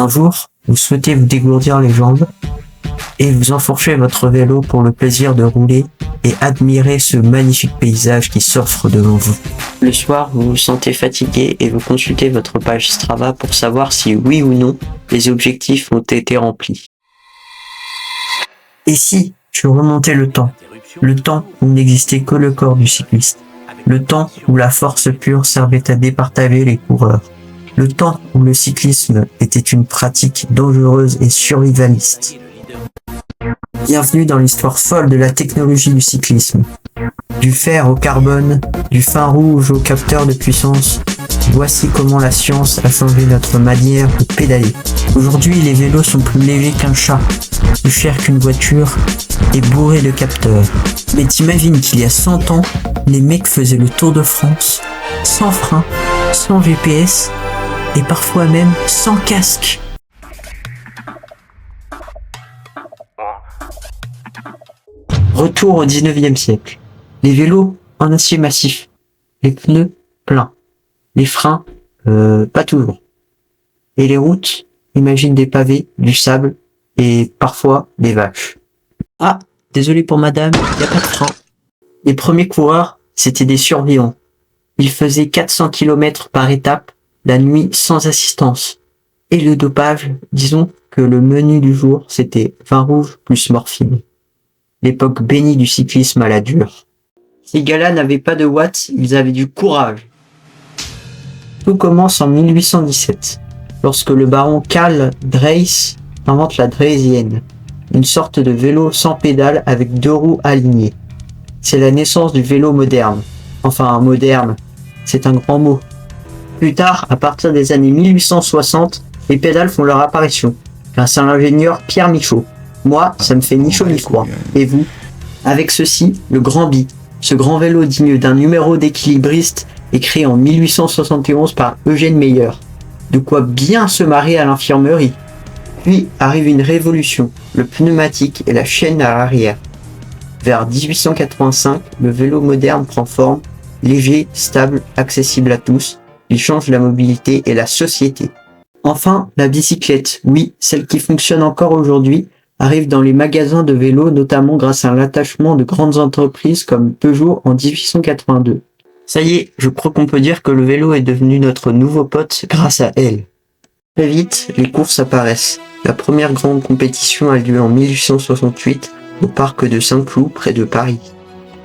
Un jour, vous souhaitez vous dégourdir les jambes et vous enfourchez votre vélo pour le plaisir de rouler et admirer ce magnifique paysage qui s'offre devant vous. Le soir, vous vous sentez fatigué et vous consultez votre page Strava pour savoir si oui ou non les objectifs ont été remplis. Et si tu remontais le temps où n'existait que le corps du cycliste, le temps où la force pure servait à départager les coureurs, le temps où le cyclisme était une pratique dangereuse et survivaliste. Bienvenue dans l'histoire folle de la technologie du cyclisme. Du fer au carbone, du fin rouge au capteur de puissance, voici comment la science a changé notre manière de pédaler. Aujourd'hui, les vélos sont plus légers qu'un chat, plus chers qu'une voiture et bourrés de capteurs. Mais t'imagines qu'il y a 100 ans, les mecs faisaient le Tour de France, sans frein, sans GPS et parfois même sans casque. Retour au 19e siècle. Les vélos en acier massif, les pneus pleins, les freins pas toujours. Et les routes, imagine des pavés, du sable et parfois des vaches. Ah, désolé pour madame, y a pas de frein. Les premiers coureurs, c'était des survivants. Ils faisaient 400 km par étape, la nuit sans assistance. Et le dopage, disons que le menu du jour, c'était vin rouge plus morphine. L'époque bénie du cyclisme à la dure. Ces gars-là n'avaient pas de watts, ils avaient du courage. Tout commence en 1817, lorsque le baron Karl Drais invente la Draisienne, une sorte de vélo sans pédale avec 2 roues alignées. C'est la naissance du vélo moderne. Enfin, moderne, c'est un grand mot. Plus tard, à partir des années 1860, les pédales font leur apparition, grâce à l'ingénieur Pierre Michaud. Moi, ça me fait ni chaud ni froid. Et vous? Avec ceci, le Grand Bi, ce grand vélo digne d'un numéro d'équilibriste est créé en 1871 par Eugène Meyer. De quoi bien se marrer à l'infirmerie. Puis arrive une révolution, le pneumatique et la chaîne à l'arrière. Vers 1885, le vélo moderne prend forme, léger, stable, accessible à tous. Il change la mobilité et la société. Enfin, la bicyclette, oui, celle qui fonctionne encore aujourd'hui, arrive dans les magasins de vélos, notamment grâce à l'attachement de grandes entreprises comme Peugeot en 1882. Ça y est, je crois qu'on peut dire que le vélo est devenu notre nouveau pote grâce à elle. Très vite, les courses apparaissent. La première grande compétition a lieu en 1868 au parc de Saint-Cloud près de Paris.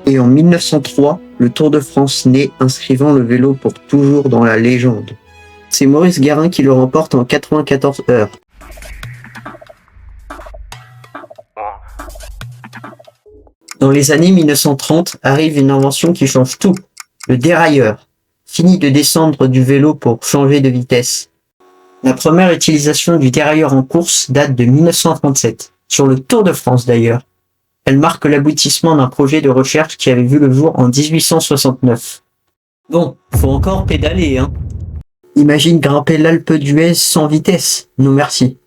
Et en 1903, le Tour de France naît, inscrivant le vélo pour toujours dans la légende. C'est Maurice Garin qui le remporte en 94 heures. Dans les années 1930 arrive une invention qui change tout, le dérailleur. Fini de descendre du vélo pour changer de vitesse. La première utilisation du dérailleur en course date de 1937, sur le Tour de France d'ailleurs. Elle marque l'aboutissement d'un projet de recherche qui avait vu le jour en 1869. Bon, faut encore pédaler, hein. Imagine grimper l'Alpe d'Huez sans vitesse, non merci.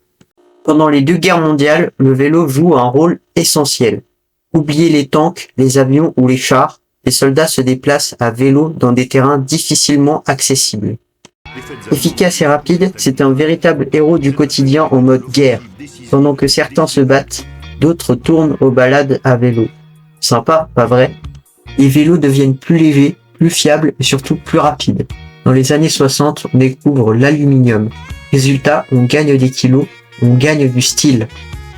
Pendant les 2 guerres mondiales, le vélo joue un rôle essentiel. Oubliez les tanks, les avions ou les chars, les soldats se déplacent à vélo dans des terrains difficilement accessibles. Efficace et rapide, c'est un véritable héros du quotidien en mode guerre. Pendant que certains se battent, d'autres tournent aux balades à vélo. Sympa, pas vrai? Les vélos deviennent plus légers, plus fiables et surtout plus rapides. Dans les années 60, on découvre l'aluminium. Résultat, on gagne des kilos, on gagne du style.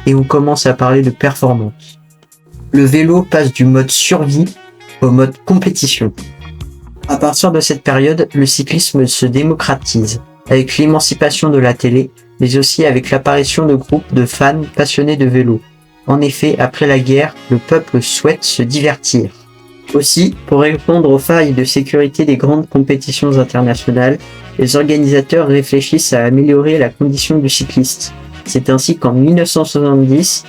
Et on commence à parler de performance. Le vélo passe du mode survie au mode compétition. À partir de cette période, le cyclisme se démocratise, avec l'émancipation de la télé, mais aussi avec l'apparition de groupes de fans passionnés de vélo. En effet, après la guerre, le peuple souhaite se divertir. Aussi, pour répondre aux failles de sécurité des grandes compétitions internationales, les organisateurs réfléchissent à améliorer la condition du cycliste. C'est ainsi qu'en 1970,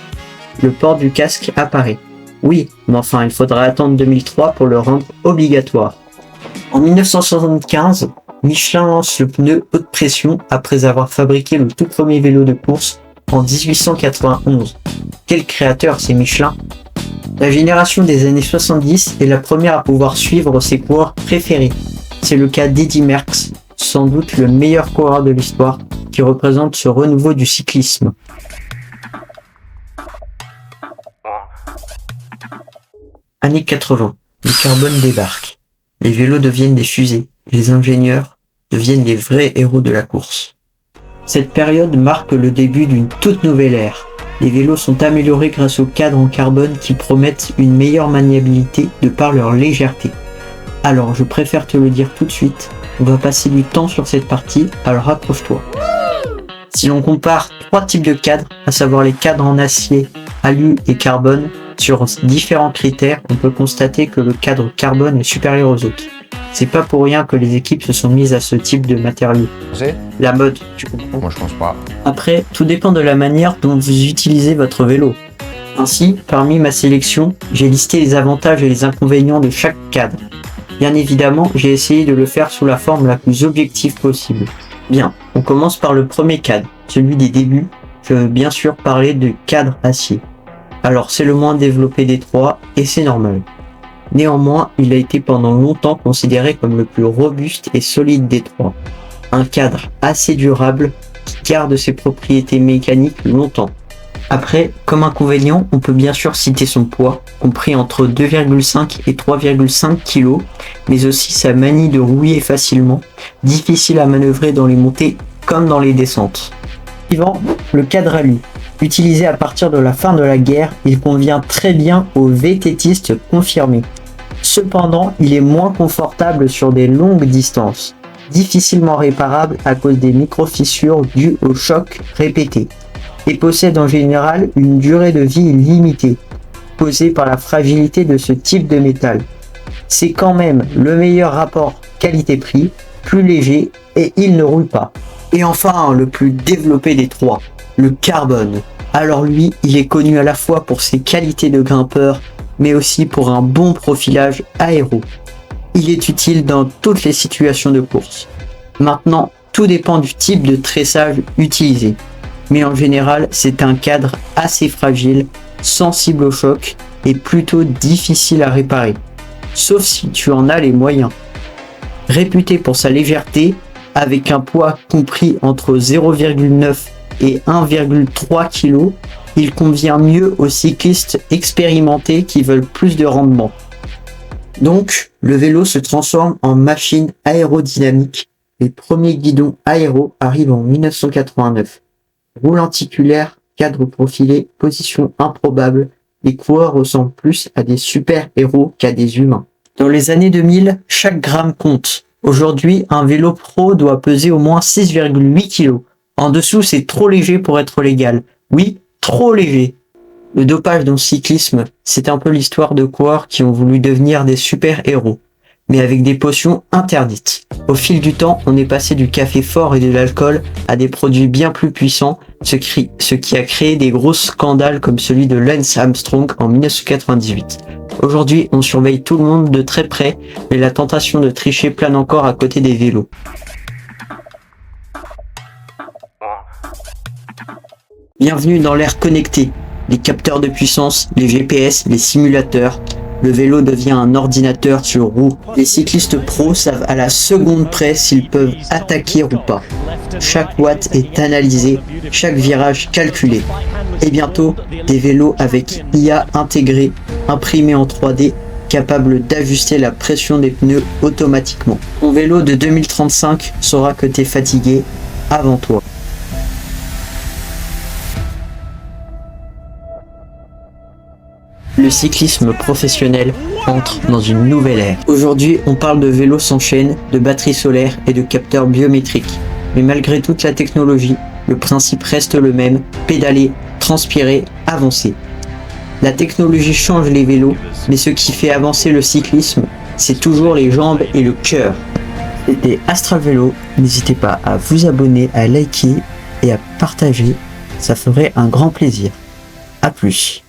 le port du casque apparaît. Oui, mais enfin, il faudra attendre 2003 pour le rendre obligatoire. En 1975, Michelin lance le pneu haute pression après avoir fabriqué le tout premier vélo de course en 1891. Quel créateur, c'est Michelin! La génération des années 70 est la première à pouvoir suivre ses coureurs préférés. C'est le cas d'Eddy Merckx, sans doute le meilleur coureur de l'histoire qui représente ce renouveau du cyclisme. Années 80, le carbone débarque. Les vélos deviennent des fusées, les ingénieurs deviennent les vrais héros de la course. Cette période marque le début d'une toute nouvelle ère. Les vélos sont améliorés grâce aux cadres en carbone qui promettent une meilleure maniabilité de par leur légèreté. Alors je préfère te le dire tout de suite, on va passer du temps sur cette partie, alors accroche-toi. Si l'on compare 3 types de cadres, à savoir les cadres en acier, alu et carbone, sur différents critères, on peut constater que le cadre carbone est supérieur aux autres. C'est pas pour rien que les équipes se sont mises à ce type de matériaux. La mode, tu comprends? Moi je pense pas. Après, tout dépend de la manière dont vous utilisez votre vélo. Ainsi, parmi ma sélection, j'ai listé les avantages et les inconvénients de chaque cadre. Bien évidemment, j'ai essayé de le faire sous la forme la plus objective possible. Bien, on commence par le premier cadre, celui des débuts. Je veux bien sûr parler de cadre acier. Alors c'est le moins développé des trois et c'est normal. Néanmoins, il a été pendant longtemps considéré comme le plus robuste et solide des trois. Un cadre assez durable qui garde ses propriétés mécaniques longtemps. Après, comme inconvénient, on peut bien sûr citer son poids, compris entre 2,5 et 3,5 kg, mais aussi sa manie de rouiller facilement, difficile à manœuvrer dans les montées comme dans les descentes. Suivant, le cadre alu. Utilisé à partir de la fin de la guerre, il convient très bien aux VTTistes confirmés. Cependant, il est moins confortable sur des longues distances, difficilement réparable à cause des micro-fissures dues au choc répété, et possède en général une durée de vie limitée, causée par la fragilité de ce type de métal. C'est quand même le meilleur rapport qualité-prix, plus léger et il ne roule pas. Et enfin, le plus développé des trois, le carbone. Alors lui, il est connu à la fois pour ses qualités de grimpeur, mais aussi pour un bon profilage aéro. Il est utile dans toutes les situations de course. Maintenant, tout dépend du type de tressage utilisé. Mais en général, c'est un cadre assez fragile, sensible au choc et plutôt difficile à réparer. Sauf si tu en as les moyens. Réputé pour sa légèreté, avec un poids compris entre 0,9 et 1,3 kg, il convient mieux aux cyclistes expérimentés qui veulent plus de rendement. Donc, le vélo se transforme en machine aérodynamique. Les premiers guidons aéro arrivent en 1989. Roue lenticulaire, cadre profilé, position improbable, les coureurs ressemblent plus à des super-héros qu'à des humains. Dans les années 2000, chaque gramme compte. Aujourd'hui, un vélo pro doit peser au moins 6,8 kg. En dessous, c'est trop léger pour être légal. Oui, trop léger. Le dopage dans le cyclisme, c'est un peu l'histoire de coureurs qui ont voulu devenir des super-héros, mais avec des potions interdites. Au fil du temps, on est passé du café fort et de l'alcool à des produits bien plus puissants, ce qui a créé des gros scandales comme celui de Lance Armstrong en 1998. Aujourd'hui, on surveille tout le monde de très près, mais la tentation de tricher plane encore à côté des vélos. Bienvenue dans l'ère connectée. Les capteurs de puissance, les GPS, les simulateurs. Le vélo devient un ordinateur sur roue. Les cyclistes pros savent à la seconde près s'ils peuvent attaquer ou pas. Chaque watt est analysé, chaque virage calculé. Et bientôt, des vélos avec IA intégrée, imprimés en 3D, capables d'ajuster la pression des pneus automatiquement. Ton vélo de 2035 saura que t'es fatigué avant toi. Le cyclisme professionnel entre dans une nouvelle ère. Aujourd'hui, on parle de vélos sans chaîne, de batteries solaires et de capteurs biométriques. Mais malgré toute la technologie, le principe reste le même, pédaler, transpirer, avancer. La technologie change les vélos, mais ce qui fait avancer le cyclisme, c'est toujours les jambes et le cœur. C'était Astral Vélo, n'hésitez pas à vous abonner, à liker et à partager, ça ferait un grand plaisir. A plus.